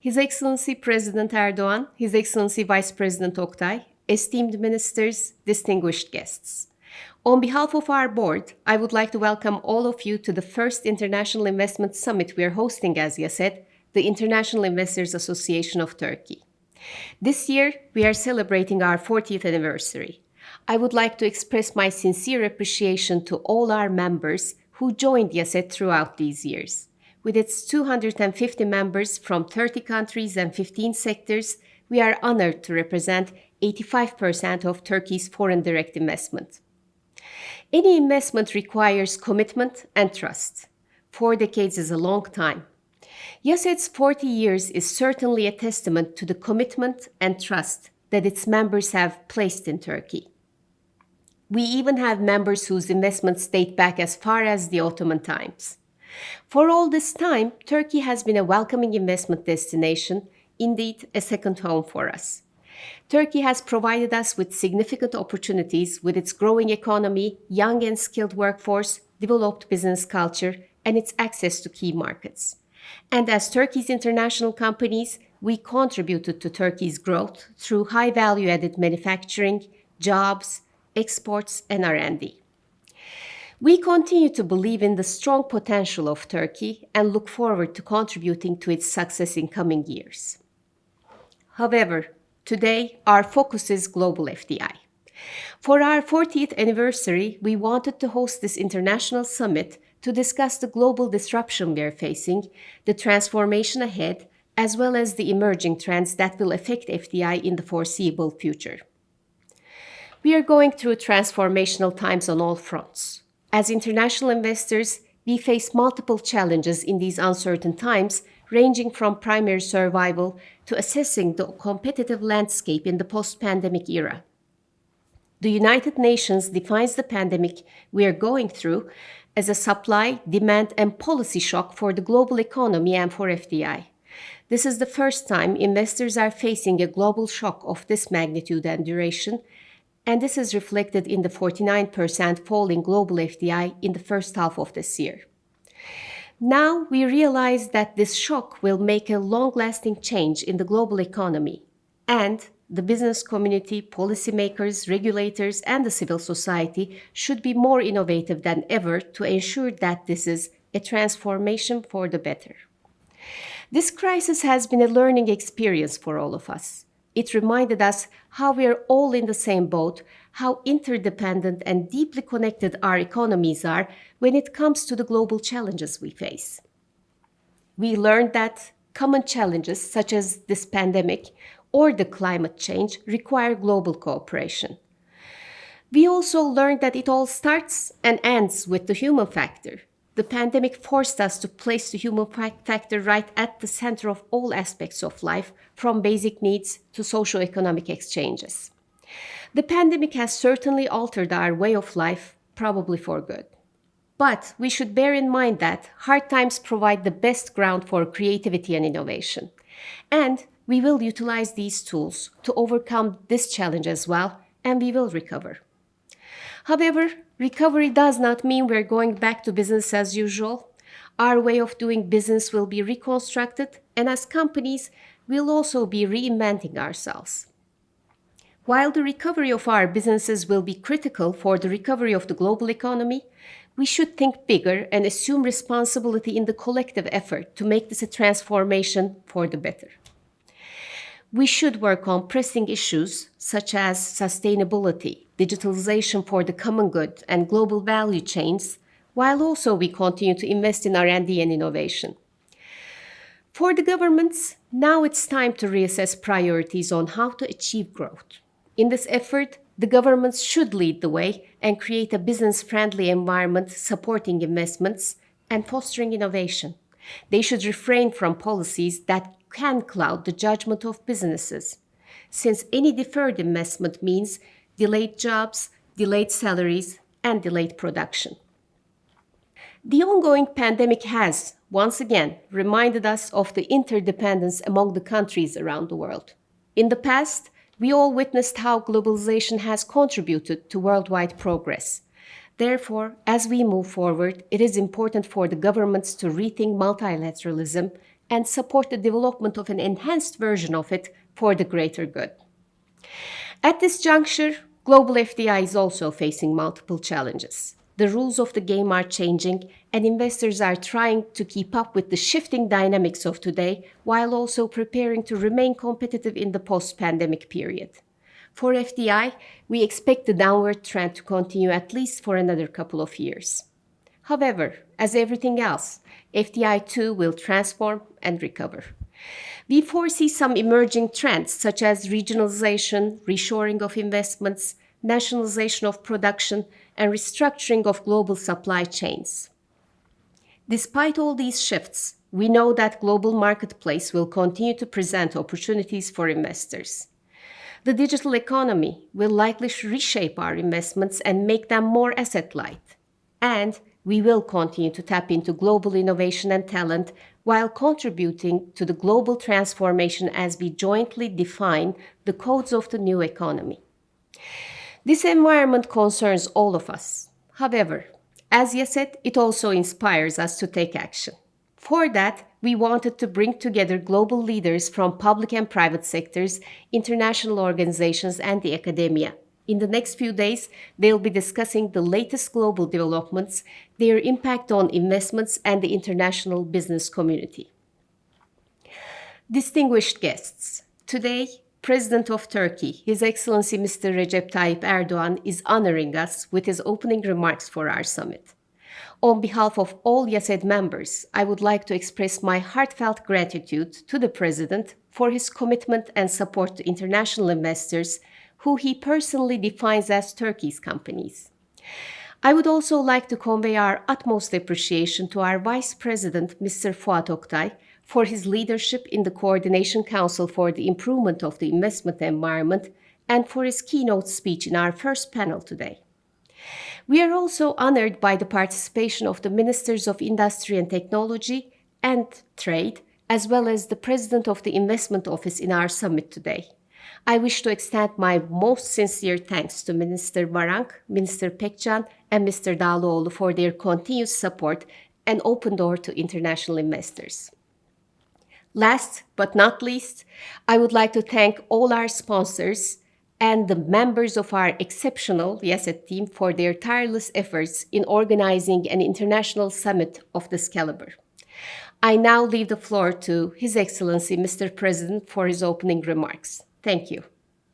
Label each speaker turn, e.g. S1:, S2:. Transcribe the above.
S1: His Excellency President Erdoğan, His Excellency Vice President Oktay, esteemed ministers, distinguished guests. On behalf of our board, I would like to welcome all of you to the first International Investment Summit we are hosting as YASED, the International Investors Association of Turkey. This year, we are celebrating our 40th anniversary. I would like to express my sincere appreciation to all our members who joined YASED throughout these years. With its 250 members from 30 countries and 15 sectors, we are honored to represent 85% of Turkey's foreign direct investment. Any investment requires commitment and trust. 4 decades is a long time. YASED's 40 years is certainly a testament to the commitment and trust that its members have placed in Turkey. We even have members whose investments date back as far as the Ottoman times. For all this time, Turkey has been a welcoming investment destination, indeed a second home for us. Turkey has provided us with significant opportunities with its growing economy, young and skilled workforce, developed business culture, and its access to key markets. And as Turkey's international companies, we contributed to Turkey's growth through high value-added manufacturing, jobs, exports, and R&D. We continue to believe in the strong potential of Turkey and look forward to contributing to its success in coming years. However, today our focus is global FDI. For our 40th anniversary, we wanted to host this international summit to discuss the global disruption we are facing, the transformation ahead, as well as the emerging trends that will affect FDI in the foreseeable future. We are going through transformational times on all fronts. As international investors, we face multiple challenges in these uncertain times, ranging from primary survival to assessing the competitive landscape in the post-pandemic era. The United Nations defines the pandemic we are going through as a supply, demand, and policy shock for the global economy and for FDI. This is the first time investors are facing a global shock of this magnitude and duration, and this is reflected in the 49% fall in global FDI in the first half of this year. Now we realize that this shock will make a long-lasting change in the global economy, and the business community, policymakers, regulators, and the civil society should be more innovative than ever to ensure that this is a transformation for the better. This crisis has been a learning experience for all of us. It reminded us how we are all in the same boat, how interdependent and deeply connected our economies are when it comes to the global challenges we face. We learned that common challenges such as this pandemic or the climate change require global cooperation. We also learned that it all starts and ends with the human factor. The pandemic forced us to place the human factor right at the center of all aspects of life, from basic needs to socio-economic exchanges. The pandemic has certainly altered our way of life, probably for good. But we should bear in mind that hard times provide the best ground for creativity and innovation. And we will utilize these tools to overcome this challenge as well, and we will recover. However, recovery does not mean we're going back to business as usual. Our way of doing business will be reconstructed, and as companies, we'll also be reinventing ourselves. While the recovery of our businesses will be critical for the recovery of the global economy, we should think bigger and assume responsibility in the collective effort to make this a transformation for the better. We should work on pressing issues such as sustainability, digitalization for the common good, and global value chains, while also we continue to invest in R&D and innovation. For the governments, now it's time to reassess priorities on how to achieve growth. In this effort, the governments should lead the way and create a business-friendly environment supporting investments and fostering innovation. They should refrain from policies that can cloud the judgment of businesses, since any deferred investment means delayed jobs, delayed salaries, and delayed production. The ongoing pandemic has, once again, reminded us of the interdependence among the countries around the world. In the past, we all witnessed how globalization has contributed to worldwide progress. Therefore, as we move forward, it is important for the governments to rethink multilateralism and support the development of an enhanced version of it for the greater good. At this juncture, global FDI is also facing multiple challenges. The rules of the game are changing, and investors are trying to keep up with the shifting dynamics of today while also preparing to remain competitive in the post-pandemic period. For FDI, we expect the downward trend to continue at least for another couple of years. However, as everything else, FDI too will transform and recover. We foresee some emerging trends such as regionalization, reshoring of investments, nationalization of production, and restructuring of global supply chains. Despite all these shifts, we know that global marketplace will continue to present opportunities for investors. The digital economy will likely reshape our investments and make them more asset-light. And we will continue to tap into global innovation and talent while contributing to the global transformation as we jointly define the codes of the new economy. This environment concerns all of us. However, as YASED, it also inspires us to take action. For that, we wanted to bring together global leaders from public and private sectors, international organizations, and the academia. In the next few days, they'll be discussing the latest global developments, their impact on investments, and the international business community. Distinguished guests, today, President of Turkey, His Excellency Mr. Recep Tayyip Erdoğan, is honoring us with his opening remarks for our summit. On behalf of all YASED members, I would like to express my heartfelt gratitude to the President for his commitment and support to international investors who he personally defines as Turkey's companies. I would also like to convey our utmost appreciation to our Vice President, Mr. Fuat Oktay, for his leadership in the Coordination Council for the Improvement of the Investment Environment and for his keynote speech in our first panel today. We are also honored by the participation of the Ministers of Industry and Technology and Trade, as well as the President of the Investment Office in our summit today. I wish to extend my most sincere thanks to Minister Varank, Minister Pekcan, and Mr. Dağlıoğlu for their continuous support and open door to international investors. Last but not least, I would like to thank all our sponsors and the members of our exceptional YASED team for their tireless efforts in organizing an international summit of this caliber. I now leave the floor to His Excellency Mr. President for his opening remarks. Thank you.